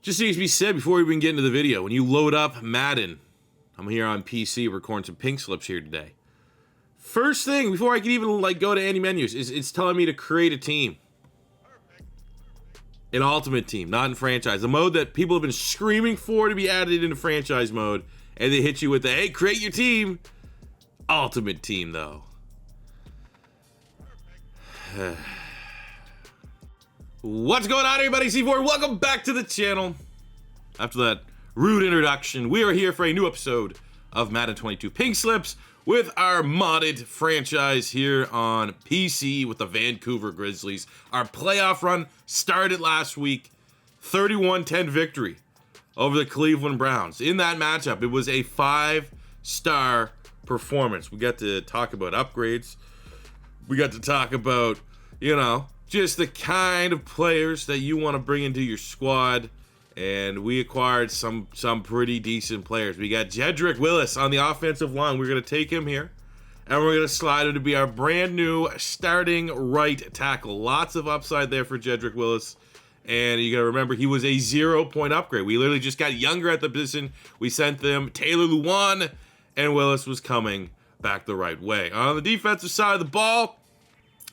Just needs to be said before we even get into the video. When you load up Madden, I'm here on PC recording some Pink Slips here today. First thing, before I can even go to any menus, is it's telling me to create a team. An ultimate team, not in franchise. The mode that people have been screaming for to be added into franchise mode, and they hit you with the, hey, create your team. Ultimate team, though. What's going on, everybody? C4, welcome back to the channel. After that rude introduction, we are here for a new episode of Madden 22 Pink Slips with our modded franchise here on PC with the Vancouver Grizzlies. Our playoff run started last week, 31-10 victory over the Cleveland Browns. In that matchup, it was a 5-star performance. We got to talk about upgrades. We got to talk about, just the kind of players that you want to bring into your squad. And we acquired some pretty decent players. We got Jedrick Willis on the offensive line. We're going to take him here, and we're going to slide him to be our brand new starting right tackle. Lots of upside there for Jedrick Willis. And you got to remember, he was a 0-point upgrade. We literally just got younger at the position. We sent them Taylor Lewan, and Willis was coming back the right way. On the defensive side of the ball,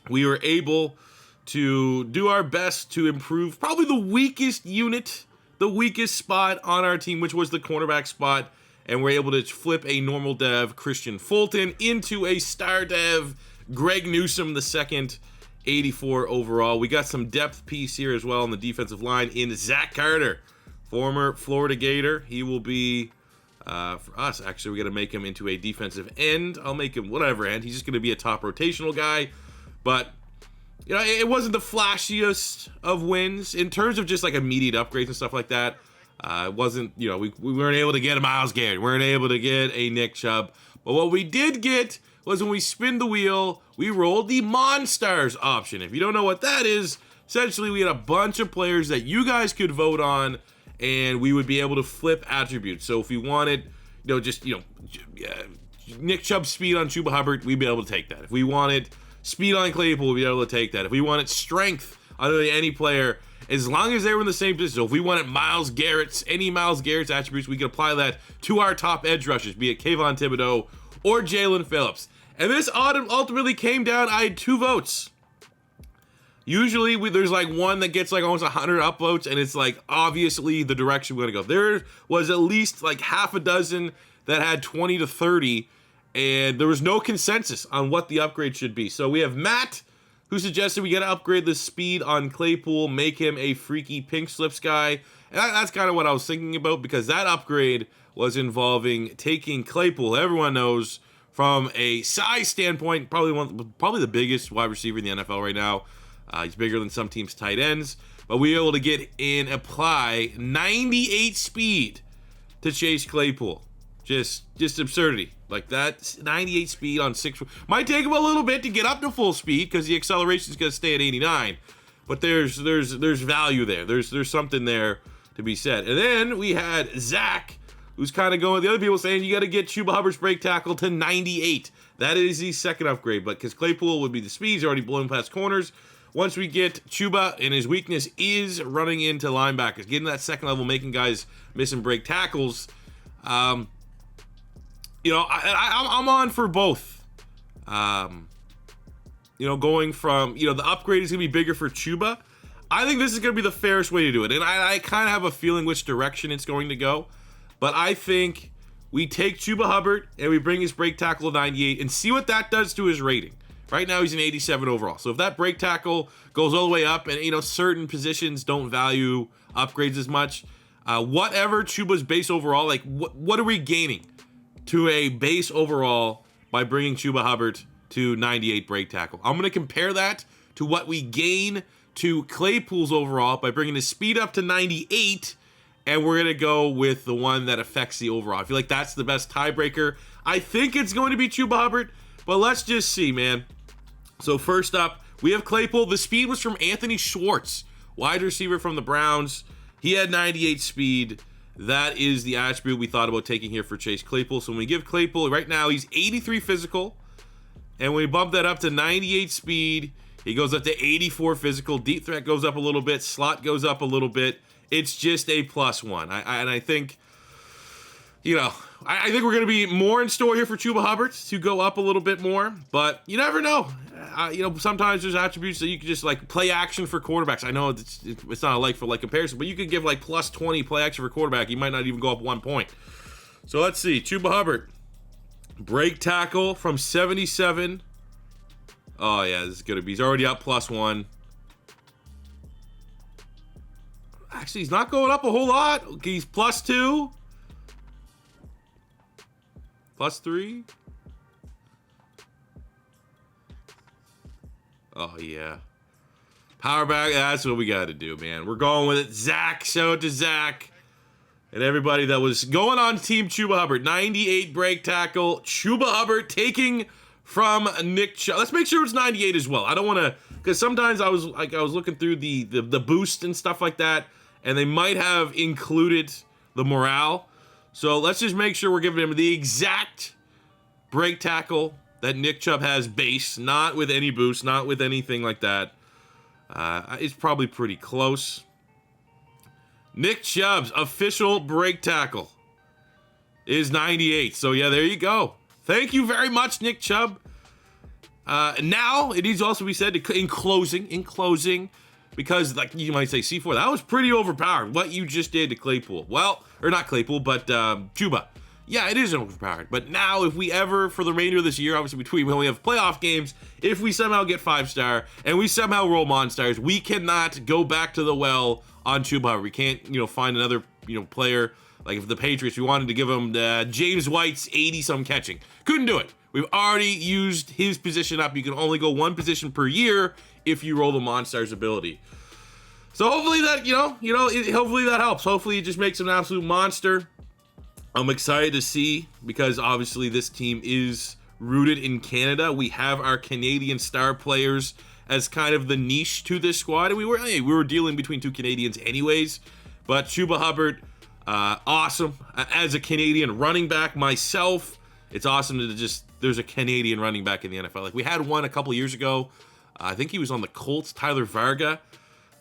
we were able to do our best to improve probably the weakest unit, the weakest spot on our team, which was the cornerback spot, and we're able to flip a normal dev Christian Fulton into a star dev Greg Newsome II, 84 overall. We got some depth piece here as well on the defensive line in Zach Carter, former Florida Gator. He will be, for us, actually, we're going to make him into a defensive end. I'll make him whatever end. He's just going to be a top rotational guy, but it wasn't the flashiest of wins in terms of just immediate upgrades and stuff like that. It wasn't, we weren't able to get a Myles Garrett. We weren't able to get a Nick Chubb. But what we did get was when we spin the wheel, we rolled the Monstars option. If you don't know what that is, essentially we had a bunch of players that you guys could vote on, and we would be able to flip attributes. So if we wanted, Nick Chubb's speed on Chuba Hubbard, we'd be able to take that. If we wanted speed on Claypool, we'll be able to take that. If we wanted strength on any player, as long as they were in the same position. So if we wanted any Myles Garrett's attributes, we could apply that to our top edge rushers, be it Kayvon Thibodeau or Jalen Phillips. And this ultimately came down, I had 2 votes. Usually there's one that gets almost 100 upvotes, and it's obviously the direction we're gonna go. There was at least half a dozen that had 20 to 30, and there was no consensus on what the upgrade should be. So we have Matt, who suggested we got to upgrade the speed on Claypool, make him a freaky Pink Slips guy. And that's kind of what I was thinking about, because that upgrade was involving taking Claypool, everyone knows, from a size standpoint, probably the biggest wide receiver in the NFL right now. He's bigger than some teams' tight ends. But we were able to get and apply 98 speed to Chase Claypool. Just absurdity. That 98 speed on 6. Might take him a little bit to get up to full speed because the acceleration is going to stay at 89. But there's value there. There's something there to be said. And then we had Zach, who's kind of going with the other people saying you got to get Chuba Hubbard's break tackle to 98. That is the second upgrade. But because Claypool would be the speed, he's already blowing past corners. Once we get Chuba, and his weakness is running into linebackers, getting that second level, making guys miss and break tackles. I'm on for both. Going from, the upgrade is going to be bigger for Chuba. I think this is going to be the fairest way to do it. And I kind of have a feeling which direction it's going to go. But I think we take Chuba Hubbard and we bring his break tackle to 98 and see what that does to his rating. Right now he's an 87 overall. So if that break tackle goes all the way up and, certain positions don't value upgrades as much, whatever Chuba's base overall, what are we gaining to a base overall by bringing Chuba Hubbard to 98 break tackle? I'm going to compare that to what we gain to Claypool's overall by bringing his speed up to 98, and we're going to go with the one that affects the overall. I feel like that's the best tiebreaker. I think it's going to be Chuba Hubbard, but let's just see, man. So first up, we have Claypool. The speed was from Anthony Schwartz, wide receiver from the Browns. He had 98 speed. That is the attribute we thought about taking here for Chase Claypool. So when we give Claypool, right now he's 83 physical, and when we bump that up to 98 speed, he goes up to 84 physical. Deep threat goes up a little bit. Slot goes up a little bit. It's just a +1. And I think, you know, I think we're going to be more in store here for Chuba Hubbard to go up a little bit more, but you never know. You know, sometimes there's attributes that you can just like play action for quarterbacks. I know it's not a like for like comparison, but you could give like +20 play action for quarterback. He might not even go up 1 point. So let's see. Chuba Hubbard, break tackle from 77. Oh yeah, this is going to be, he's already up +1. Actually, he's not going up a whole lot. He's +2. +3. Oh, yeah. Power back, that's what we got to do, man. We're going with it. Zach, show it to Zach. And everybody that was going on Team Chuba Hubbard. 98 break tackle. Chuba Hubbard taking from Nick Chubb. Let's make sure it's 98 as well. I don't want to, because sometimes I was looking through the boost and stuff like that, and they might have included the morale. So let's just make sure we're giving him the exact break tackle that Nick Chubb has base, not with any boost, not with anything like that. It's probably pretty close. Nick Chubb's official break tackle is 98. So yeah, there you go. Thank you very much, Nick Chubb. Now, it needs to also be said in closing, because like you might say, C4, that was pretty overpowered, what you just did to Claypool. Well, or not Claypool, but Chuba. Yeah, it is overpowered. But now, if we ever, for the remainder of this year, obviously between when we have playoff games, if we somehow get 5-star and we somehow roll Monstars, we cannot go back to the well on Chuba. We can't, find another, player. Like if the Patriots, we wanted to give him James White's 80-some catching. Couldn't do it. We've already used his position up. You can only go one position per year if you roll the Monstars ability. So hopefully that, hopefully that helps. Hopefully it just makes him an absolute monster. I'm excited to see, because obviously this team is rooted in Canada. We have our Canadian star players as kind of the niche to this squad. And we were dealing between two Canadians anyways. But Chuba Hubbard, awesome. As a Canadian running back myself, it's awesome to there's a Canadian running back in the NFL. Like we had one a couple years ago. I think he was on the Colts, Tyler Varga.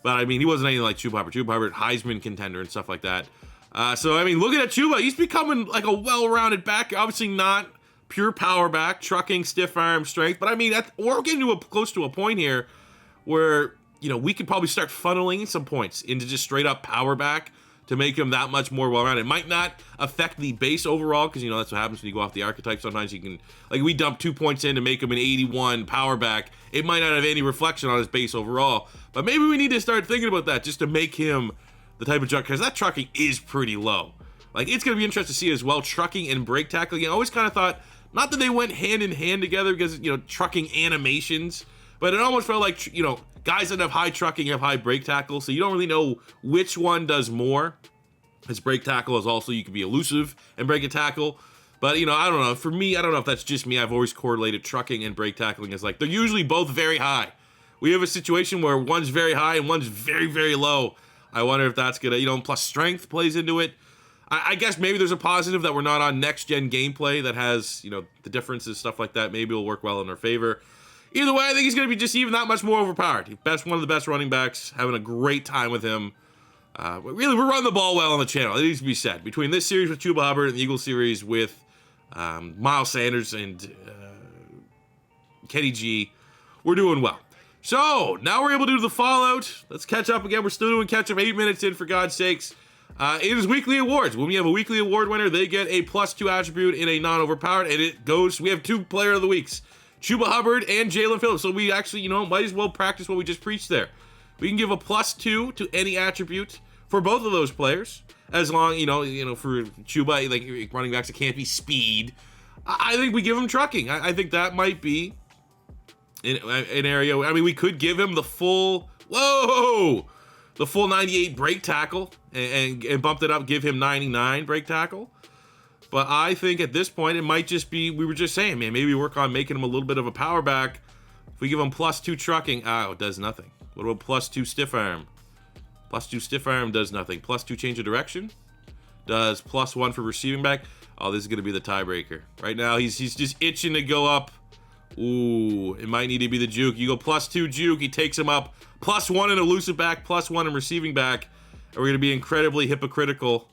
But I mean, he wasn't anything like Chuba Hubbard. Chuba Hubbard, Heisman contender and stuff like that. So I mean, looking at Chuba, he's becoming like a well-rounded back. Obviously not pure power back, trucking, stiff arm strength. But I mean, we're getting to close to a point here where, we could probably start funneling some points into just straight up power back to make him that much more well-rounded. It might not affect the base overall, because, that's what happens when you go off the archetype. Sometimes you can, like we dump 2 points in to make him an 81 power back. It might not have any reflection on his base overall. But maybe we need to start thinking about that just to make him the type of truck, because that trucking is pretty low. Like, it's going to be interesting to see as well, trucking and break tackling. I always kind of thought, not that they went hand in hand together, because, trucking animations, but it almost felt like, guys that have high trucking have high break tackle, so you don't really know which one does more. His break tackle is also, you can be elusive and break a tackle. But, I don't know. For me, I don't know if that's just me. I've always correlated trucking and break tackling as like, they're usually both very high. We have a situation where one's very high and one's very, very low. I wonder if that's going to, plus strength plays into it. I guess maybe there's a positive that we're not on next-gen gameplay that has, the differences, stuff like that. Maybe it'll work well in our favor. Either way, I think he's going to be just even that much more overpowered. One of the best running backs, having a great time with him. Really, we're running the ball well on the channel. It needs to be said. Between this series with Chuba Hubbard and the Eagles series with Miles Sanders and Kenny G, we're doing well. So, now we're able to do the Fallout. Let's catch up again. We're still doing catch-up 8 minutes in, for God's sakes. It is weekly awards. When we have a weekly award winner, they get a +2 attribute in a non-overpowered, and it goes, we have 2 player of the weeks, Chuba Hubbard and Jalen Phillips. So we actually, might as well practice what we just preached there. We can give a +2 to any attribute for both of those players, as long, for Chuba, like running backs, it can't be speed. I think we give him trucking. I think that might be an area. I mean, we could give him the full 98 break tackle and bumped it up, give him 99 break tackle. But I think at this point, it might just be, we were just saying, man, maybe work on making him a little bit of a power back. If we give him +2 trucking, it does nothing. What about +2 stiff arm? +2 stiff arm does nothing. +2 change of direction does +1 for receiving back. Oh, this is going to be the tiebreaker. Right now, he's just itching to go up. Ooh, it might need to be the juke. You go +2 juke, he takes him up. +1 in elusive back, +1 in receiving back. and we're going to be incredibly hypocritical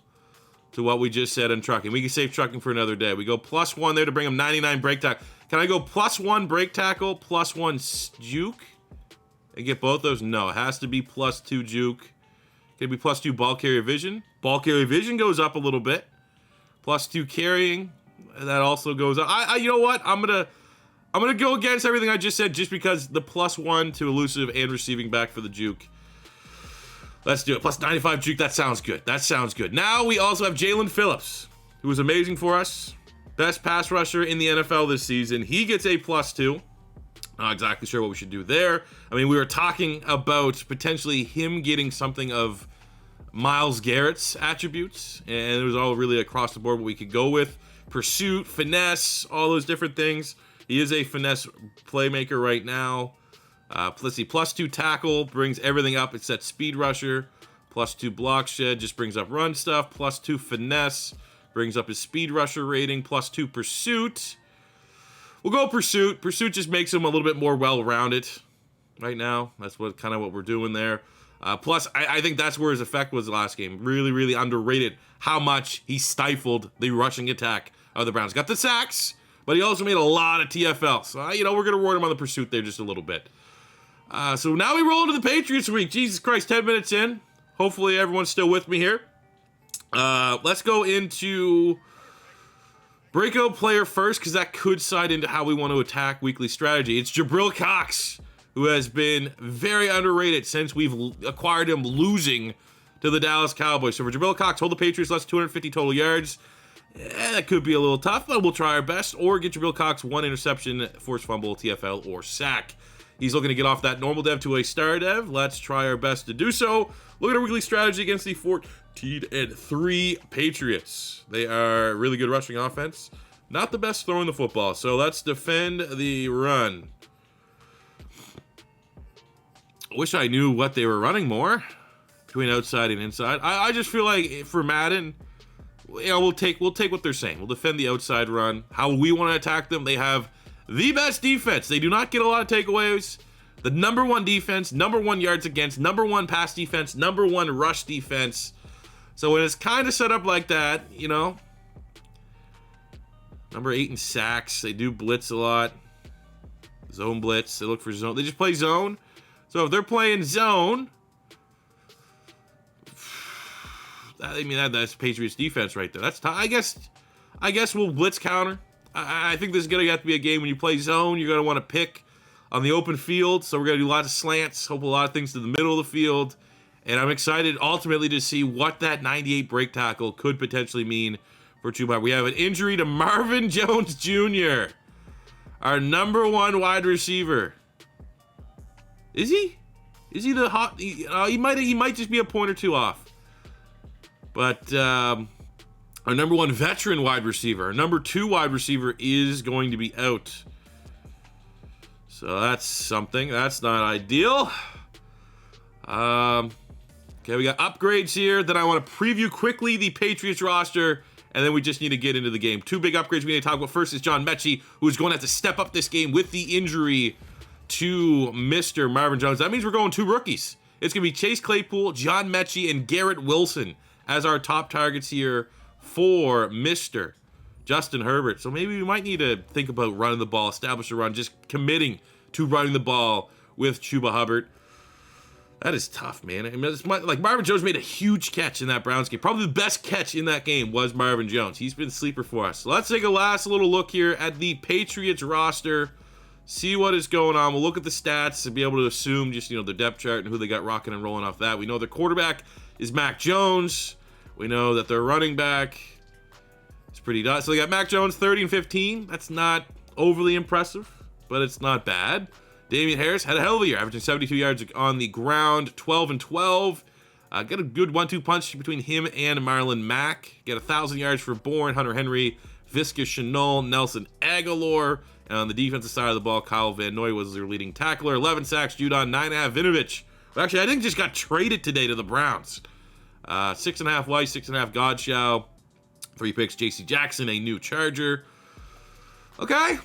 to what we just said on trucking. We can save trucking for another day. We go +1 there to bring him 99 break tackle. Can I go +1 break tackle, +1 juke, and get both those? No, it has to be +2 juke. Can it be +2 ball carrier vision? Ball carrier vision goes up a little bit. +2 carrying, that also goes up. You know what? I'm gonna go against everything I just said, just because the +1 to elusive and receiving back for the juke. Let's do it. +95 juke. That sounds good. That sounds good. Now we also have Jalen Phillips, who was amazing for us. Best pass rusher in the NFL this season. He gets a +2. Not exactly sure what we should do there. I mean, we were talking about potentially him getting something of Myles Garrett's attributes, and it was all really across the board what we could go with. Pursuit, finesse, all those different things. He is a finesse playmaker right now. Let's see, +2 tackle brings everything up. It's that speed rusher. +2 block shed just brings up run stuff. +2 finesse brings up his speed rusher rating. +2 pursuit. We'll go pursuit. Pursuit just makes him a little bit more well-rounded right now. That's kind of what we're doing there. Plus, I think that's where his effect was last game. Really, really underrated how much he stifled the rushing attack of the Browns. Got the sacks, but he also made a lot of TFLs. So, we're going to reward him on the pursuit there just a little bit. So now we roll into the Patriots week. Jesus Christ, 10 minutes in. Hopefully everyone's still with me here. Let's go into breakout player first, because that could side into how we want to attack weekly strategy. It's Jabril Cox, who has been very underrated since we've acquired him losing to the Dallas Cowboys. So for Jabril Cox, hold the Patriots less 250 total yards. That could be a little tough, but we'll try our best. Or get Jabril Cox 1 interception, forced fumble, TFL, or sack. He's looking to get off that normal dev to a star dev. Let's try our best to do so. Look at our weekly strategy against the 14-3 Patriots. They are a really good rushing offense. Not the best throwing the football. So let's defend the run. Wish I knew what they were running more between outside and inside. I just feel like for Madden, we'll take what they're saying. We'll defend the outside run. How we want to attack them. They have the best defense. They do not get a lot of takeaways. The #1 defense, #1 yards against, #1 pass defense, #1 rush defense. So when it's kind of set up like that, number 8 in sacks. They do blitz a lot. Zone blitz. They look for zone. They just play zone. So if they're playing zone, that's Patriots defense right there. That's I guess we'll blitz counter. I think this is going to have to be a game when you play zone. You're going to want to pick on the open field. So we're going to do lots of slants, hope a lot of things to the middle of the field. And I'm excited ultimately to see what that 98 break tackle could potentially mean for Chuba. We have an injury to Marvin Jones Jr., our #1 wide receiver. Is he? Is he the hot? He might just be a point or two off. But our #1 veteran wide receiver, our #2 wide receiver is going to be out. So that's something. That's not ideal. Okay, we got upgrades here. Then I want to preview quickly the Patriots roster, and then we just need to get into the game. 2 big upgrades we need to talk about. First is John Mechie, who's going to have to step up this game with the injury to Mr. Marvin Jones. That means we're going 2 rookies. It's going to be Chase Claypool, John Mechie, and Garrett Wilson as our top targets here for Mr. Justin Herbert. So maybe we might need to think about running the ball, establish a run, just committing to running the ball with Chuba Hubbard. That is tough, man. I mean, Marvin Jones made a huge catch in that Browns game. Probably the best catch in that game was Marvin Jones. He's been a sleeper for us. So let's take a last little look here at the Patriots roster. See what is going on. We'll look at the stats and be able to assume just, the depth chart and who they got rocking and rolling off that. We know their quarterback is Mac Jones. We know that their running back is pretty done. So they got Mac Jones 30 and 15. That's not overly impressive, but it's not bad. Damian Harris had a hell of a year, averaging 72 yards on the ground, 12 and 12. Got a good 1-2 punch between him and Marlon Mack. Got 1,000 yards for Bourne, Hunter Henry, Visca Chenault, Nelson Aguilar. And on the defensive side of the ball, Kyle Van Noy was their leading tackler. 11 sacks, Judon, 9.5 Vinovich. Well, actually, I think just got traded today to the Browns. 6.5 Weiss, 6.5 Godshow. 3 picks, J.C. Jackson, a new Charger. Okay.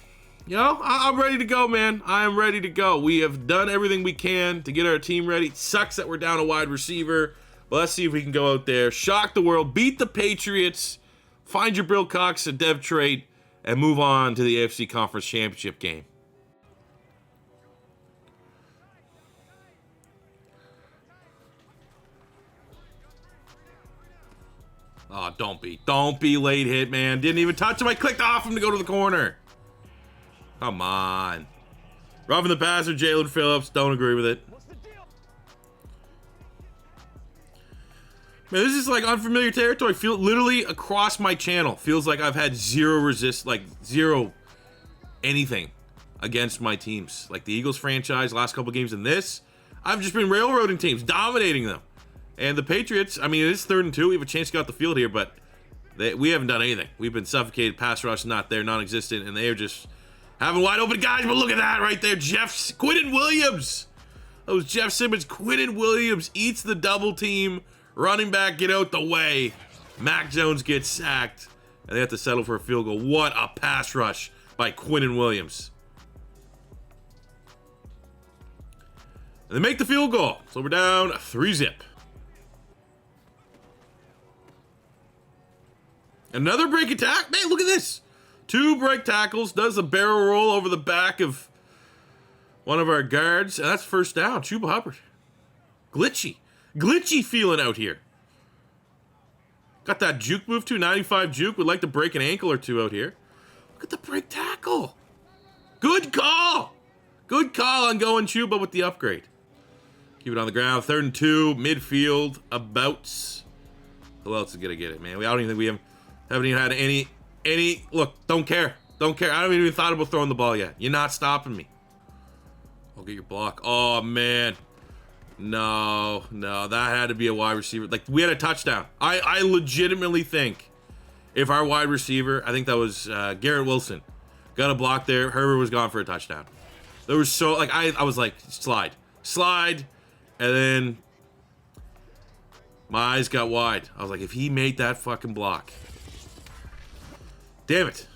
I'm ready to go, man. I am ready to go. We have done everything we can to get our team ready. It sucks that we're down a wide receiver, But let's see if we can go out there, shock the world, beat the Patriots, find your Bill Cox and Dev trait, and move on to the AFC Conference Championship game. Oh, don't be late hit, man. Didn't even touch him. I clicked off him to go to the corner. Come on. Roughing the passer, Jalen Phillips. Don't agree with it. Man, this is like unfamiliar territory. Feel literally across my channel. Feels like I've had zero anything against my teams. Like the Eagles franchise, last couple games in this, I've just been railroading teams, dominating them. And the Patriots, I mean, it is 3rd and 2. We have a chance to get out the field here, but we haven't done anything. We've been suffocated. Pass rush not there, non-existent, and they are just having wide open guys. But look at that right there. Quinnen Williams. That was Jeff Simmons. Quinnen Williams eats the double team. Running back, get out the way. Mac Jones gets sacked, and they have to settle for a field goal. What a pass rush by Quinnen Williams. And they make the field goal. So we're down 3-zip. Another break attack. Man, look at this. 2 break tackles. Does a barrel roll over the back of one of our guards. And that's first down. Chuba Hubbard. Glitchy feeling out here. Got that juke move too. 95 juke. Would like to break an ankle or two out here. Look at the break tackle. Good call. Good call on going Chuba with the upgrade. Keep it on the ground. 3rd and 2. Midfield. Abouts. Who else is going to get it, man? I don't even think we haven't even had any. Look, don't care. Don't care. I haven't even thought about throwing the ball yet. You're not stopping me. I'll get your block. Oh, man. No, that had to be a wide receiver. Like, we had a touchdown. I legitimately think if our wide receiver, I think that was Garrett Wilson, got a block there, Herbert was gone for a touchdown. There was so, like, I was like, slide, and then my eyes got wide. I was like, if he made that fucking block. Damn it.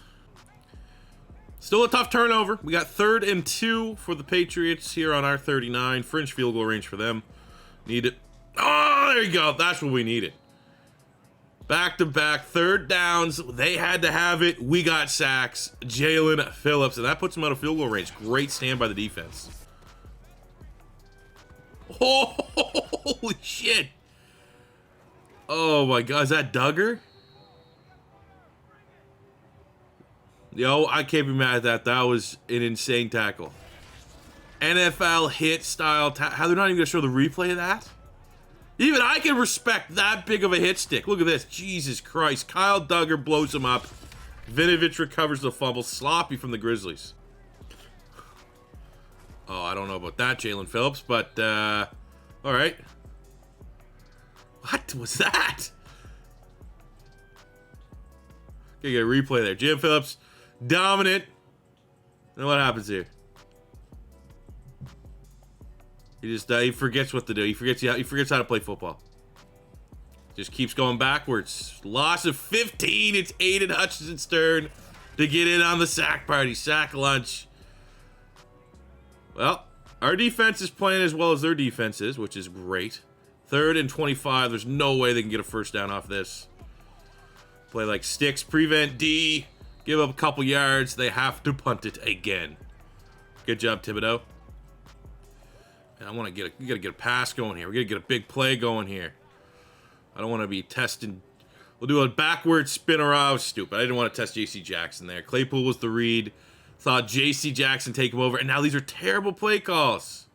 Still a tough turnover. We got 3rd and 2 for the Patriots here on our 39. Fringe field goal range for them. Need it. Oh, there you go. That's what we needed. Back-to-back 3rd downs. They had to have it. We got sacks. Jalen Phillips. And that puts them out of field goal range. Great stand by the defense. Oh, holy shit. Oh, my God. Is that Duggar? Yo, I can't be mad at that. That was an insane tackle. NFL hit style how they're not even going to show the replay of that? Even I can respect that big of a hit stick. Look at this. Jesus Christ. Kyle Duggar blows him up. Vinovich recovers the fumble. Sloppy from the Grizzlies. Oh, I don't know about that, Jalen Phillips, but, all right. What was that? Okay, get a replay there. Jalen Phillips. Dominant. And what happens here? He forgets what to do. He forgets how to play football. Just keeps going backwards. Loss of 15. It's Aiden Hutchinson's turn to get in on the sack party. Sack lunch. Well, our defense is playing as well as their defense is, which is great. 3rd and 25. There's no way they can get a first down off this. Play like sticks. Prevent D. Give up a couple yards. They have to punt it again. Good job, Thibodeau. And we gotta get a pass going here. We gotta get a big play going here. I don't want to be testing. We'll do a backward spin around. Stupid. I didn't want to test J.C. Jackson there. Claypool was the read. Thought J.C. Jackson take him over. And now these are terrible play calls.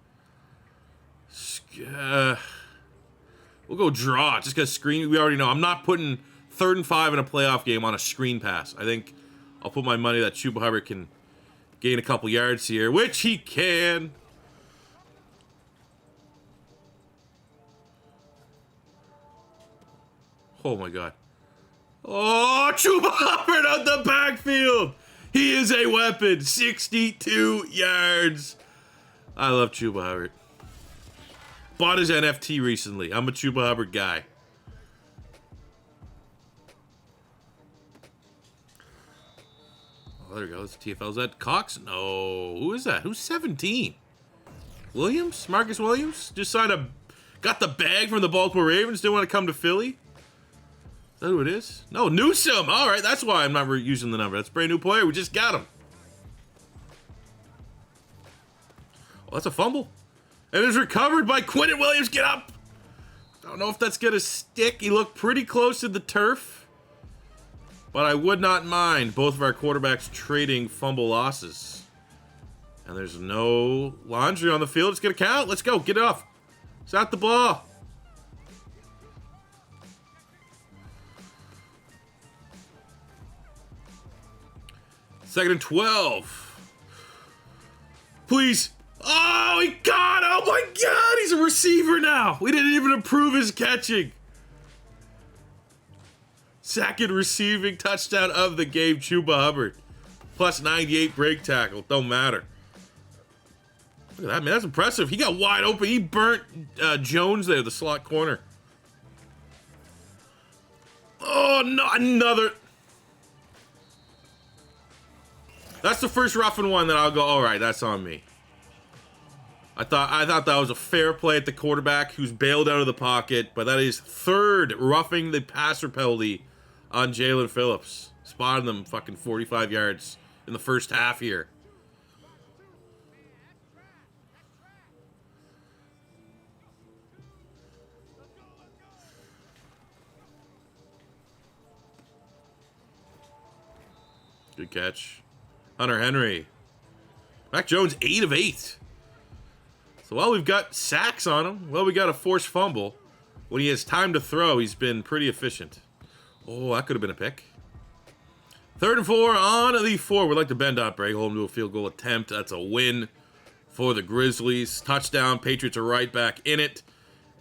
We'll go draw. Just because screen. We already know. I'm not putting 3rd and 5 in a playoff game on a screen pass. I think I'll put my money that Chuba Hubbard can gain a couple yards here, which he can. Oh, my God. Oh, Chuba Hubbard out the backfield. He is a weapon. 62 yards. I love Chuba Hubbard. Bought his NFT recently. I'm a Chuba Hubbard guy. Oh, there we go. That's TFL. Is that Cox? No. Who is that? Who's 17? Williams? Marcus Williams? Just signed a Got the bag from the Baltimore Ravens. Didn't want to come to Philly. Is that who it is? No, Newsome. All right, that's why I'm not using the number. That's a brand new player. We just got him. Oh, that's a fumble. And it's recovered by Quinnen Williams. Get up. I don't know if that's going to stick. He looked pretty close to the turf. But I would not mind both of our quarterbacks trading fumble losses. And there's no laundry on the field. It's going to count. Let's go. Get it off. Stop the ball. Second and 12. Please. Oh, he got it. Oh, my God. He's a receiver now. We didn't even improve his catching. Second receiving touchdown of the game, Chuba Hubbard. Plus 98 break tackle. Don't matter. Look at that, man. That's impressive. He got wide open. He burnt Jones there, the slot corner. Oh, no. Another. That's the first roughing one that I'll go, all right, that's on me. I thought that was a fair play at the quarterback who's bailed out of the pocket, but that is third roughing the passer penalty on Jalen Phillips. Spotted them fucking 45 yards in the first half here. Good catch. Hunter Henry. Mac Jones, 8 of 8. So while we've got sacks on him, well, we got a forced fumble. When he has time to throw, he's been pretty efficient. Oh, that could have been a pick. 3rd and 4 on the 4. We'd like to bend up, break, hold him to a field goal attempt. That's a win for the Grizzlies. Touchdown. Patriots are right back in it.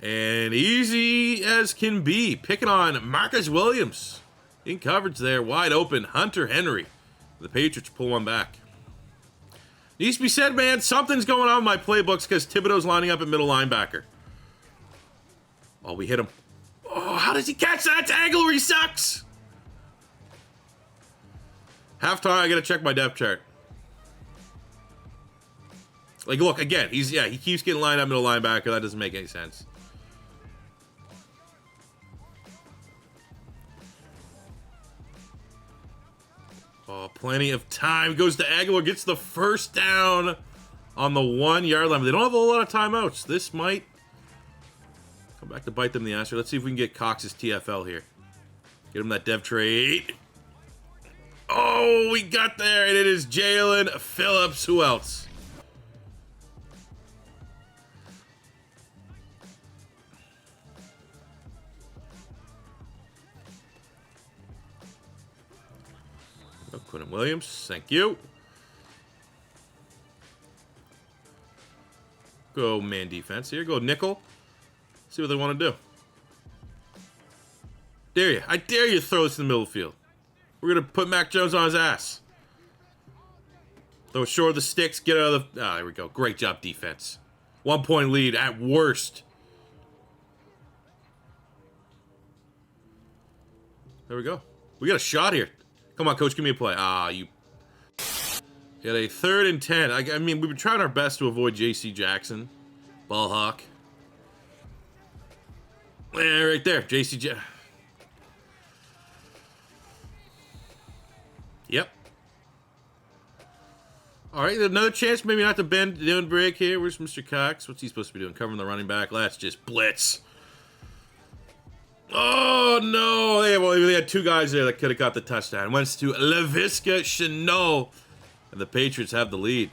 And easy as can be. Picking on Marcus Williams. In coverage there. Wide open. Hunter Henry. The Patriots pull one back. Needs to be said, man, something's going on with my playbooks because Thibodeau's lining up at middle linebacker. Oh, we hit him. Oh, how does he catch that angle where he sucks? Halftime, I gotta check my depth chart. Like, look, again, he keeps getting lined up middle linebacker. That doesn't make any sense. Oh, plenty of time. Goes to Aguilar, gets the first down on the 1 yard line. They don't have a whole lot of timeouts. This might come back to bite them in the ass. Let's see if we can get Cox's TFL here. Get him that dev trade. Oh, we got there, and it is Jalen Phillips. Who else? Oh, Quinnen Williams, thank you. Go man defense here. Go nickel. See what they want to do. Dare you. I dare you to throw this in the middle of the field. We're going to put Mac Jones on his ass. Throw it short of the sticks. Get out of the... Ah, there we go. Great job, defense. 1 point lead at worst. There we go. We got a shot here. Come on, coach. Give me a play. Ah, you... Got a 3rd and 10. I mean, we've been trying our best to avoid J.C. Jackson. Ball hawk. Yeah, right there. J.C. Jackson. Yep. All right, another chance maybe not to bend doing break here. Where's Mr. Cox? What's he supposed to be doing? Covering the running back. Let's just blitz. Oh, no. They had 2 guys there that could have got the touchdown. Went to Laviska Shenault. And the Patriots have the lead.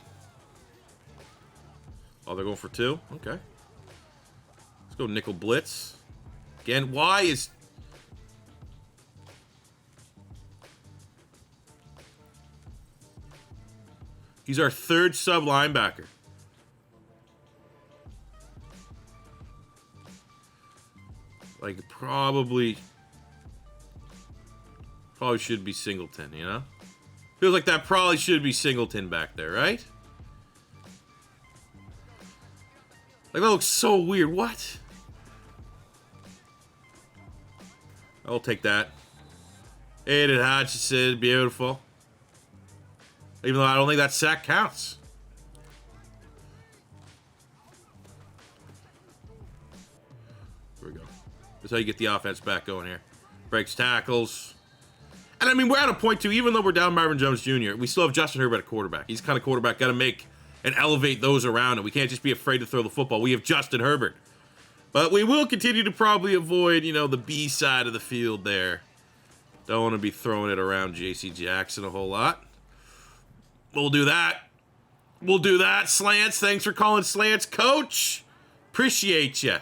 Oh, they're going for 2? Okay. Let's go nickel blitz. Again, why is... He's our 3rd sub linebacker. Like, probably should be Singleton, you know? Feels like that probably should be Singleton back there, right? Like, that looks so weird. What? I'll take that. Aiden Hutchinson, beautiful. Even though I don't think that sack counts. That's how you get the offense back going here. Breaks tackles. And I mean, we're at a point too, even though we're down Marvin Jones Jr., we still have Justin Herbert at quarterback. He's the kind of quarterback got to make and elevate those around him. We can't just be afraid to throw the football. We have Justin Herbert. But we will continue to probably avoid, you know, the B side of the field there. Don't want to be throwing it around J.C. Jackson a whole lot. We'll do that. We'll do that. Slants. Thanks for calling slants, coach. Appreciate you.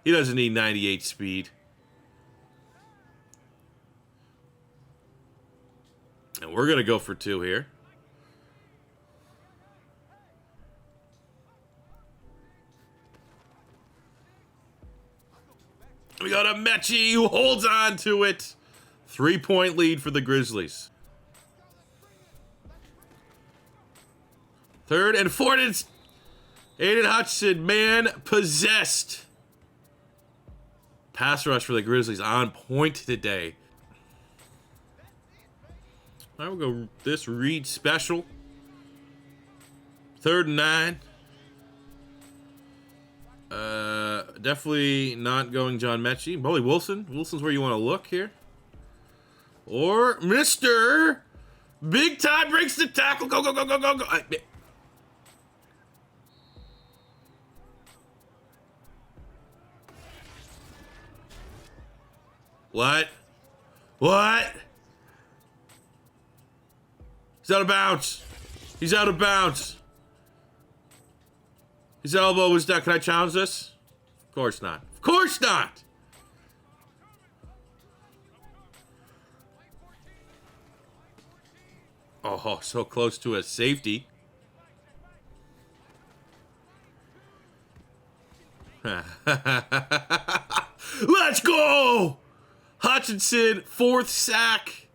He doesn't need 98 speed. And we're going to go for 2 here. We got a Mechie who holds on to it. 3-point lead for the Grizzlies. 3rd and 4. It's Aiden Hutchinson, man possessed. Pass rush for the Grizzlies on point today. All right, we'll go this read special. 3rd and 9. Definitely not going John Mechie. Probably Wilson. Wilson's where you want to look here. Or Mr. Big Time breaks the tackle. Go, go, go, go, go, go. What? What? He's out of bounds. He's out of bounds. His elbow was down. Can I challenge this? Of course not. Of course not. Oh, so close to a safety. Let's go! Hutchinson, 4th sack.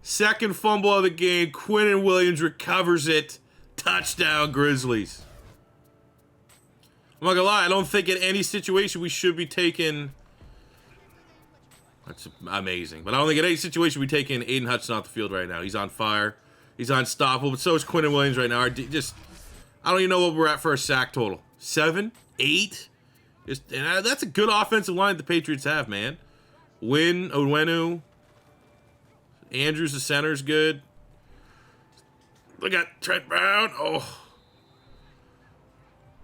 2nd fumble of the game. Quinnen Williams recovers it. Touchdown, Grizzlies. I'm not gonna lie, I don't think in any situation we should be taking... That's amazing. But I don't think in any situation we taking Aiden Hutchinson off the field right now. He's on fire. He's unstoppable, but so is Quinnen Williams right now. I don't even know what we're at for a sack total. 7? 8? That's a good offensive line the Patriots have, man. Onwenu. Andrews, the center's good. Look at Trent Brown. Oh.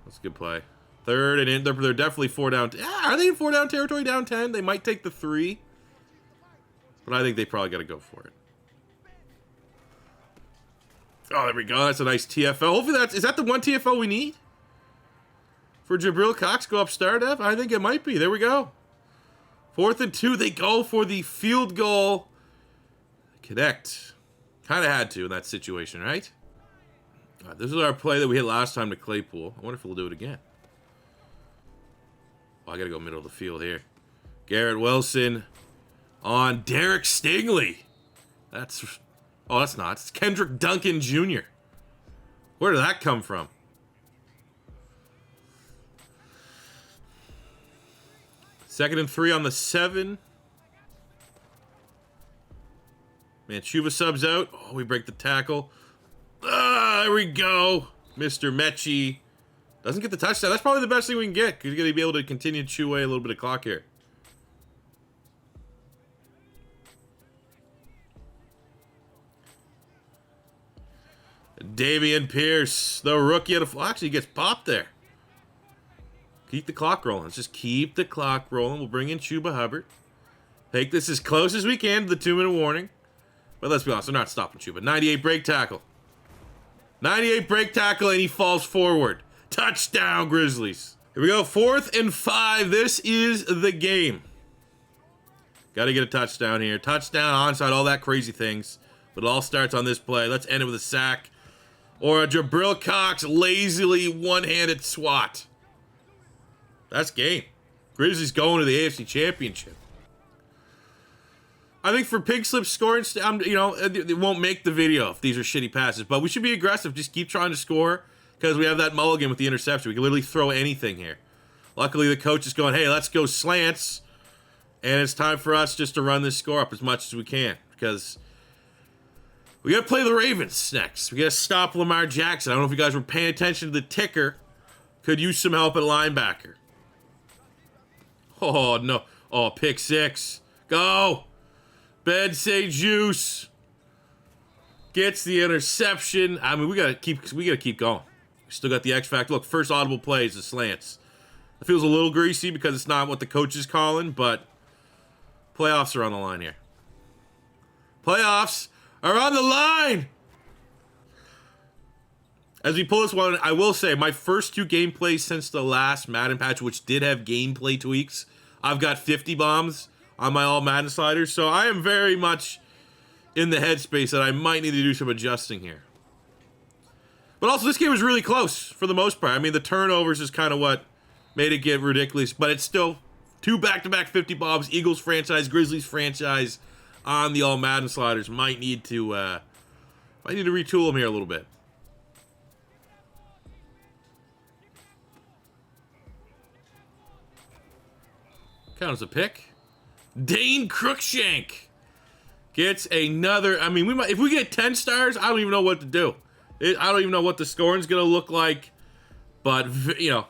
That's a good play. 3rd and in. They're definitely 4 down. Are they in 4 down territory, down 10? They might take the 3. But I think they probably got to go for it. Oh, there we go. That's a nice TFL. Hopefully is that the one TFL we need? For Jabril Cox go up start up? I think it might be. There we go. 4th and 2. They go for the field goal. Connect. Kind of had to in that situation, right? This is our play that we hit last time to Claypool. I wonder if we'll do it again. Oh, I got to go middle of the field here. Garrett Wilson on Derek Stingley. That's not. It's Kendrick Duncan Jr. Where did that come from? Second and 3 on the 7. Man, Chuba subs out. Oh, we break the tackle. There we go. Mr. Mechie doesn't get the touchdown. That's probably the best thing we can get, because you're going to be able to continue to chew away a little bit of clock here. Dameon Pierce, the rookie at a... Actually, he gets popped there. Keep the clock rolling. Let's just keep the clock rolling. We'll bring in Chuba Hubbard. Take this as close as we can to the 2-minute warning. But let's be honest, they're not stopping Chuba. 98 break tackle. 98 break tackle, and he falls forward. Touchdown, Grizzlies. Here we go, 4th and 5. This is the game. Got to get a touchdown here. Touchdown, onside, all that crazy things. But it all starts on this play. Let's end it with a sack. Or a Jabril Cox lazily one-handed swat. That's game. Grizzlies going to the AFC Championship. I think for Pink Slips scoring, it won't make the video if these are shitty passes. But we should be aggressive. Just keep trying to score, because we have that mulligan with the interception. We can literally throw anything here. Luckily, the coach is going, hey, let's go slants. And it's time for us just to run this score up as much as we can, because we got to play the Ravens next. We got to stop Lamar Jackson. I don't know if you guys were paying attention to the ticker. Could use some help at linebacker. Oh, no. Oh, pick 6. Go. Ben St. Juice gets the interception. I mean, we gotta keep going. We still got the X factor. Look, first audible play is the slants. It feels a little greasy because it's not what the coach is calling, but playoffs are on the line here. Playoffs are on the line. As we pull this one, I will say my first 2 gameplays since the last Madden patch, which did have gameplay tweaks, I've got 50 bombs on my all Madden sliders, so I am very much in the headspace that I might need to do some adjusting here. But also, this game was really close for the most part. I mean, the turnovers is kind of what made it get ridiculous, but it's still 2 back-to-back 50 bombs. Eagles franchise, Grizzlies franchise on the all Madden sliders. Might need to retool them here a little bit. Count as a pick. Dane Cruikshank gets another. I mean, if we get 10 stars, I don't even know what to do. I don't even know what the scoring's gonna look like. But you know,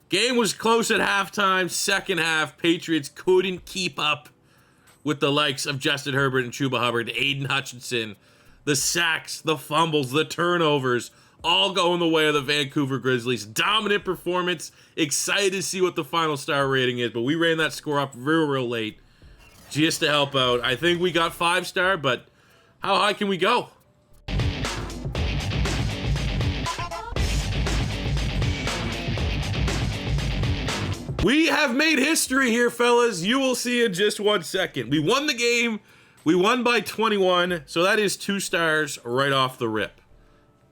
game was close at halftime. Second half, Patriots couldn't keep up with the likes of Justin Herbert and Chuba Hubbard, Aiden Hutchinson. The sacks, the fumbles, the turnovers, all going the way of the Vancouver Grizzlies. Dominant performance. Excited to see what the final star rating is, but we ran that score up real late just to help out. I think we got 5-star, but how high can we go? We have made history here, fellas. You will see in just 1 second. We won the game. We won by 21, so that is 2 stars right off the rip.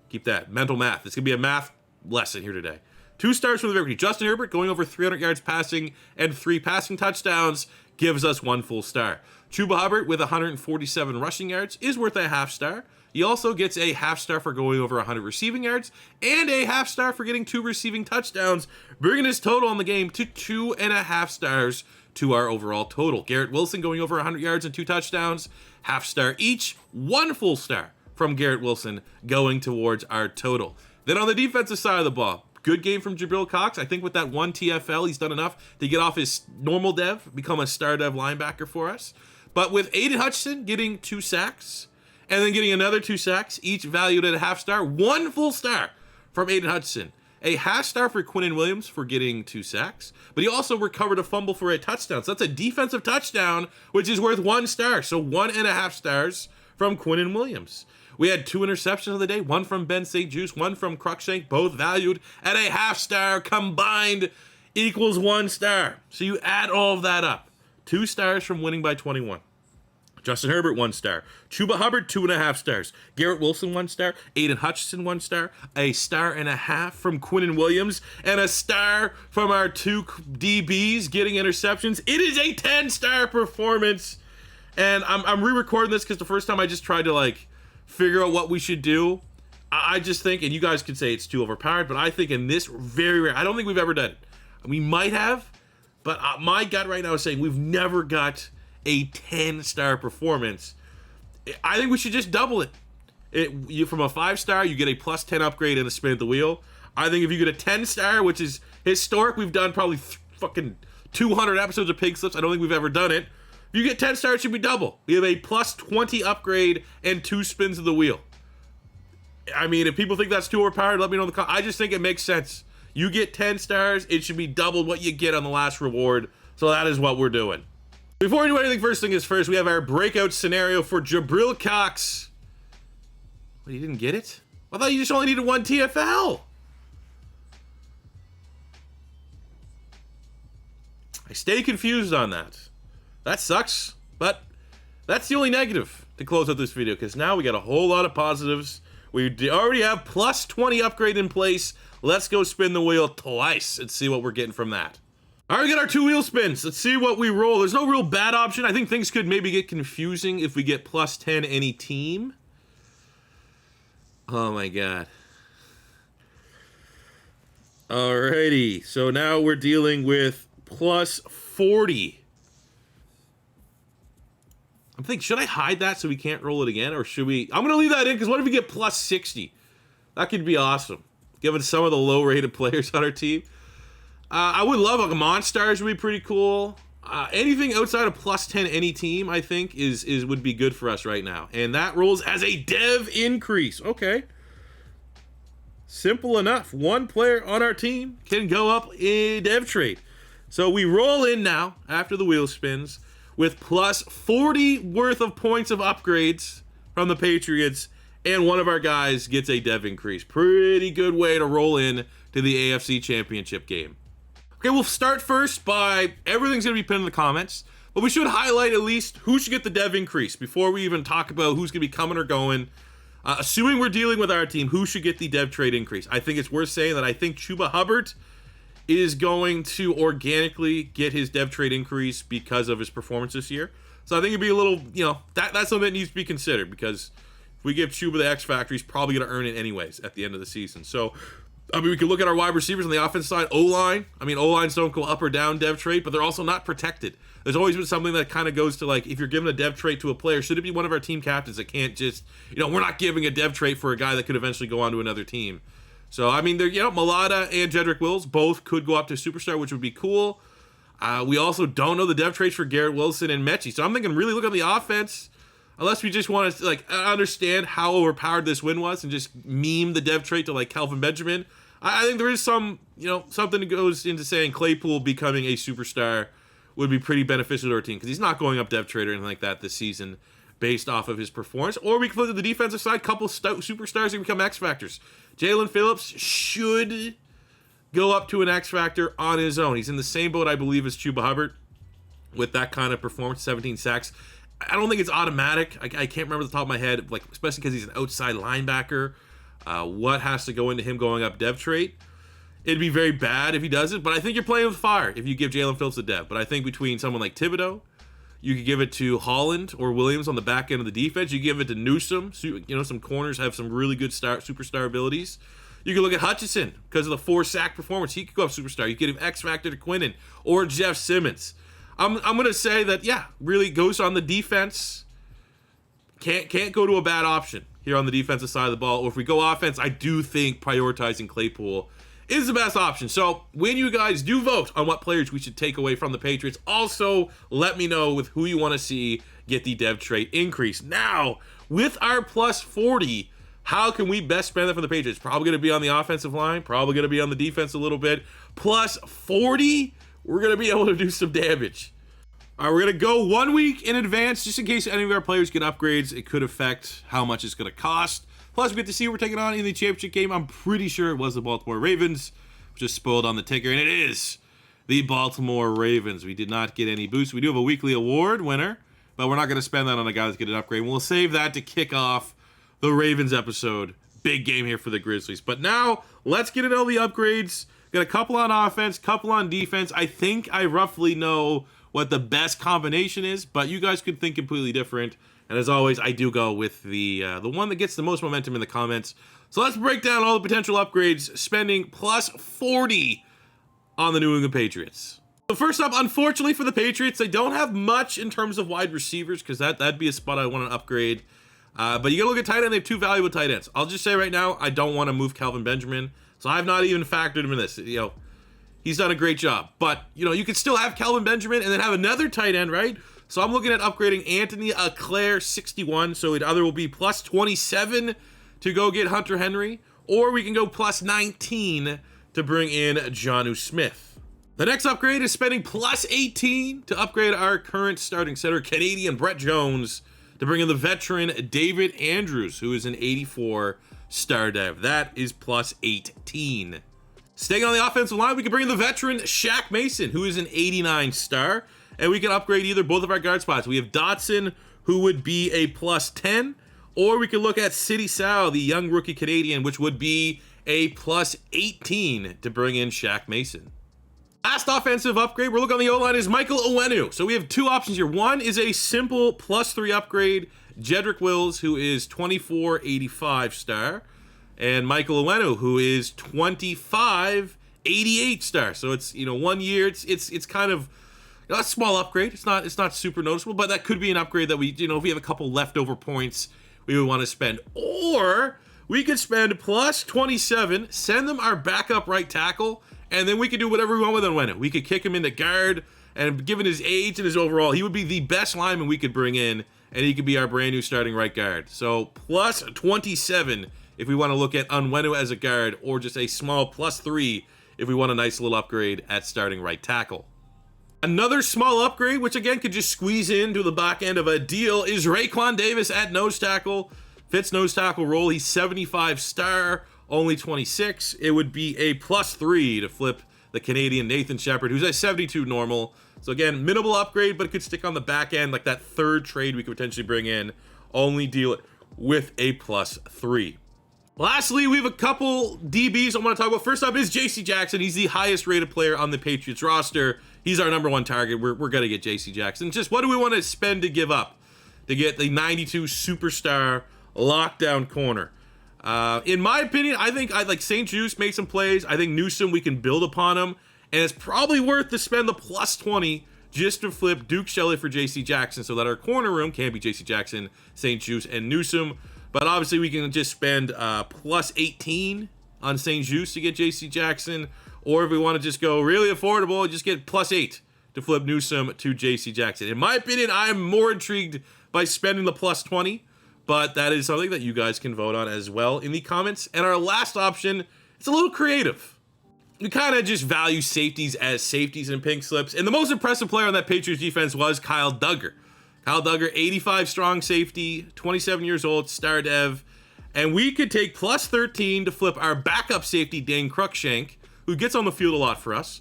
Keep that. Mental math. It's going to be a math lesson here today. 2 stars from the victory. Justin Herbert going over 300 yards passing and 3 passing touchdowns gives us 1 full star. Chuba Hubbard with 147 rushing yards is worth a half star. He also gets a half star for going over 100 receiving yards and a half star for getting 2 receiving touchdowns, bringing his total on the game to 2.5 stars to our overall total. Garrett Wilson going over 100 yards and 2 touchdowns, half star each, 1 full star from Garrett Wilson going towards our total. Then on the defensive side of the ball, good game from Jabril Cox. I think with that 1 TFL, he's done enough to get off his normal dev, become a star dev linebacker for us. But with Aiden Hutchinson getting 2 sacks, and then getting another 2 sacks, each valued at a half star, 1 full star from Aiden Hutchinson. A half star for Quinnen Williams for getting 2 sacks, but he also recovered a fumble for a touchdown. So that's a defensive touchdown, which is worth 1 star. So 1.5 stars from Quinnen Williams. We had 2 interceptions of the day, 1 from Ben St. Juice, 1 from Cruikshank, both valued at a half star. Combined equals 1 star. So you add all of that up. 2 stars from winning by 21. Justin Herbert, 1 star. Chuba Hubbard, 2.5 stars. Garrett Wilson, 1 star. Aiden Hutchinson, 1 star. A star and a half from Quinnen Williams. And a star from our 2 DBs getting interceptions. It is a 10-star performance. And I'm re-recording this because the first time I just tried to, figure out what we should do. I just think, and you guys could say it's too overpowered, but I think in this very rare, I don't think we've ever done it. We might have, but my gut right now is saying we've never got a 10-star performance. I think we should just double it. From a 5-star, you get a plus 10 upgrade and a spin at the wheel. I think if you get a 10-star, which is historic, we've done probably fucking 200 episodes of Pink Slips. I don't think we've ever done it. If you get 10 stars, it should be double. We have a plus 20 upgrade and 2 spins of the wheel. I mean, if people think that's too overpowered, let me know in the comments. I just think it makes sense. You get 10 stars, it should be doubled what you get on the last reward. So that is what we're doing. Before we do anything, first thing is first, we have our breakout scenario for Jabril Cox. What, you didn't get it? I thought you just only needed 1 TFL. I stay confused on that. That sucks, but that's the only negative to close out this video, because now we got a whole lot of positives. We already have plus 20 upgrade in place. Let's go spin the wheel twice and see what we're getting from that. All right, we got our 2 wheel spins. Let's see what we roll. There's no real bad option. I think things could maybe get confusing if we get plus 10 any team. Oh my God. Alrighty, so now we're dealing with plus 40. I'm thinking, should I hide that so we can't roll it again? Or should we? I'm going to leave that in, because what if we get plus 60? That could be awesome, given some of the low-rated players on our team. I would love like a Monstars would be pretty cool. Anything outside of +10 any team, I think, would be good for us right now. And that rolls as a dev increase. Okay. Simple enough. One player on our team can go up in dev trade. So we roll in now, after the wheel spins, with +40 worth of points of upgrades from the Patriots, and one of our guys gets a dev increase. Pretty good way to roll in to the AFC Championship game. Okay, we'll start first by, everything's going to be pinned in the comments, but we should highlight at least who should get the dev increase before we even talk about who's going to be coming or going. Assuming we're dealing with our team, who should get the dev trade increase? I think it's worth saying that I think Chuba Hubbard is going to organically get his dev trade increase because of his performance this year. So I think it'd be a little, that's something that needs to be considered, because if we give Chuba the X factor, he's probably going to earn it anyways at the end of the season. So, I mean, we can look at our wide receivers on the offense side. O-line, I mean, O-lines don't go up or down dev trade, but they're also not protected. There's always been something that kind of goes to, like, if you're giving a dev trait to a player, should it be one of our team captains that can't just, we're not giving a dev trait for a guy that could eventually go on to another team. So, I mean, Mulata and Jedrick Wills both could go up to superstar, which would be cool. We also don't know the dev traits for Garrett Wilson and Mechie. So I'm thinking really look at the offense, unless we just want to, understand how overpowered this win was and just meme the dev trait to, Calvin Benjamin. I think there is some, something that goes into saying Claypool becoming a superstar would be pretty beneficial to our team, because he's not going up dev trade or anything like that this season based off of his performance. Or we can look at the defensive side, couple superstars who become X factors. Jalen Phillips should go up to an X factor on his own. He's in the same boat, I believe, as Chuba Hubbard with that kind of performance, 17 sacks. I don't think it's automatic. I can't remember the top of my head, especially because he's an outside linebacker. What has to go into him going up dev trait? It'd be very bad if he doesn't, but I think you're playing with fire if you give Jalen Phillips a dev. But I think between someone like Thibodeau, you could give it to Holland or Williams on the back end of the defense. You give it to Newsome. Some corners have some really good superstar abilities. You can look at Hutchinson because of the 4-sack performance. He could go up superstar. You could give X factor to Quinnen or Jeff Simmons. I'm going to say that, really goes on the defense. Can't go to a bad option here on the defensive side of the ball. Or if we go offense, I do think prioritizing Claypool is the best option. So when you guys do vote on what players we should take away from the Patriots, also let me know with who you want to see get the dev trait increase. Now, with our +40, how can we best spend that for the Patriots? Probably going to be on the offensive line, probably going to be on the defense a little bit. +40, we're going to be able to do some damage. All right, we're going to go 1 week in advance, just in case any of our players get upgrades. It could affect how much it's going to cost. Plus, we get to see who we're taking on in the championship game. I'm pretty sure it was the Baltimore Ravens, just spoiled on the ticker, and it is the Baltimore Ravens. We did not get any boosts. We do have a weekly award winner, but we're not going to spend that on a guy that's getting an upgrade. We'll save that to kick off the Ravens episode. Big game here for the Grizzlies. But now, let's get into all the upgrades. Got a couple on offense, couple on defense. I think I roughly know what the best combination is, but you guys could think completely different. And as always, I do go with the one that gets the most momentum in the comments. So let's break down all the potential upgrades, spending +40 on the New England Patriots. So first up, unfortunately for the Patriots, they don't have much in terms of wide receivers, because that'd be a spot I want to upgrade. But you gotta look at tight end. They have 2 valuable tight ends. I'll just say right now, I don't want to move Calvin Benjamin, so I've not even factored him in this. He's done a great job. But, you could still have Calvin Benjamin and then have another tight end, right? So I'm looking at upgrading Anthony Leclerc 61. So it either will be +27 to go get Hunter Henry, or we can go +19 to bring in Jonnu Smith. The next upgrade is spending +18 to upgrade our current starting center, Canadian Brett Jones, to bring in the veteran David Andrews, who is an 84 star dev. That is +18. Staying on the offensive line, we can bring in the veteran Shaq Mason, who is an 89 star. And we can upgrade either both of our guard spots. We have Dotson, who would be a +10, or we can look at City Sal, the young rookie Canadian, which would be a +18 to bring in Shaq Mason. Last offensive upgrade we're looking on the O-line is Michael Onwenu. So we have 2 options here. One is a simple +3 upgrade, Jedrick Wills, who is 24 85 star, and Michael Onwenu, who is 25 88 star. So it's 1 year. It's kind of a small upgrade. It's not super noticeable, but that could be an upgrade that we, if we have a couple leftover points we would want to spend. Or we could spend +27, send them our backup right tackle, and then we could do whatever we want with Onwenu. We could kick him into guard, and given his age and his overall, he would be the best lineman we could bring in, and he could be our brand new starting right guard. So plus 27 if we want to look at Onwenu as a guard, or just a small plus 3 if we want a nice little upgrade at starting right tackle. Another small upgrade, which again could just squeeze into the back end of a deal, is Raekwon Davis at nose tackle. Fits nose tackle role. He's 75 star, only 26. It would be a plus 3 to flip the Canadian Nathan Shepard, who's at 72 normal. So again, minimal upgrade, but it could stick on the back end, like that third trade we could potentially bring in. Only deal it with a plus 3. Lastly, we have a couple DBs I want to talk about. First up is J.C. Jackson. He's the highest rated player on the Patriots roster. He's our number 1 target. We're going to get J.C. Jackson. Just what do we want to spend to give up to get the 92 superstar lockdown corner? In my opinion, I think I'd like St. Juice made some plays. I think Newsome, we can build upon him. And it's probably worth to spend the plus 20 just to flip Duke Shelley for J.C. Jackson so that our corner room can be J.C. Jackson, St. Juice, and Newsome. But obviously, we can just spend plus 18 on St. Juice to get J.C. Jackson. Or if we want to just go really affordable, just get plus 8 to flip Newsome to J.C. Jackson. In my opinion, I'm more intrigued by spending the plus 20. But that is something that you guys can vote on as well in the comments. And our last option, it's a little creative. We kind of just value safeties as safeties in Pink Slips. And the most impressive player on that Patriots defense was Kyle Duggar. Kyle Duggar, 85 strong safety, 27 years old, star dev. And we could take plus 13 to flip our backup safety, Dane Cruikshank, who gets on the field a lot for us.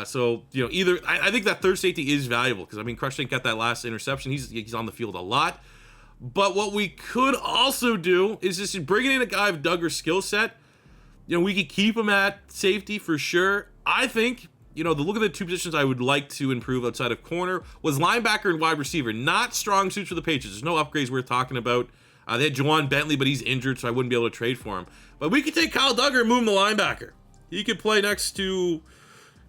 So, you know, either I think that third safety is valuable because, I mean, Cruikshank got that last interception. He's on the field a lot. But what we could also do is just bringing in a guy of Duggar's skill set. You know, we could keep him at safety for sure. I think, you know, the look of the two positions I would like to improve outside of corner was linebacker and wide receiver. Not strong suits for the Patriots. There's no upgrades worth talking about. They had Juwan Bentley, but he's injured, so I wouldn't be able to trade for him. But we could take Kyle Duggar and move him to linebacker. He could play next to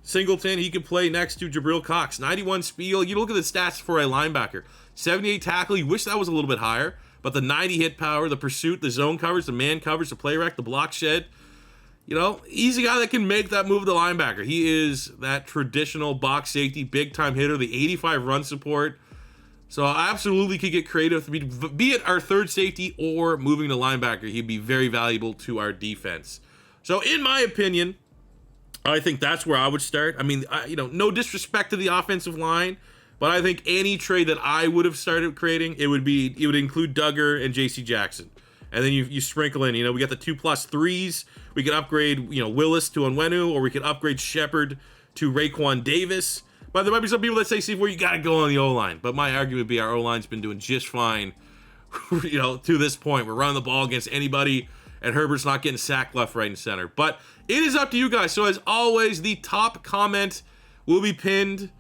Singleton. He could play next to Jabril Cox. 91 speed. You look at the stats for a linebacker. 78 tackle. You wish that was a little bit higher. But the 90 hit power, the pursuit, the zone coverage, the man coverage, the play rack, the block shed. You know, he's a guy that can make that move to linebacker. He is that traditional box safety, big-time hitter, the 85 run support. So I absolutely could get creative. Be it our third safety or moving to linebacker, he'd be very valuable to our defense. So in my opinion, I think that's where I would start. I mean, you know, no disrespect to the offensive line, but I think any trade that I would have started creating, it would include Duggar and J.C. Jackson. And then you sprinkle in, you know, we got the 2+3s. We could upgrade, you know, Willis to Onwenu, or we could upgrade Shepard to Raekwon Davis. But there might be some people that say, Steve, where you got to go on the O-line. But my argument would be our O-line's been doing just fine, you know, to this point. We're running the ball against anybody, and Herbert's not getting sacked left, right, and center. But it is up to you guys. So as always, the top comment will be pinned,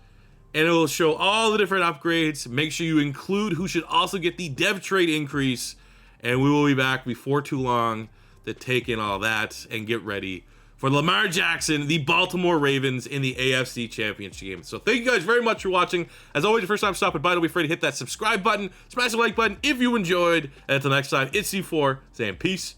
and it will show all the different upgrades. Make sure you include who should also get the dev trade increase. And we will be back before too long to take in all that and get ready for Lamar Jackson, the Baltimore Ravens in the AFC Championship game. So thank you guys very much for watching. As always, the first time stopping by, don't be afraid to hit that subscribe button, smash the like button if you enjoyed. And until next time, it's C4 saying peace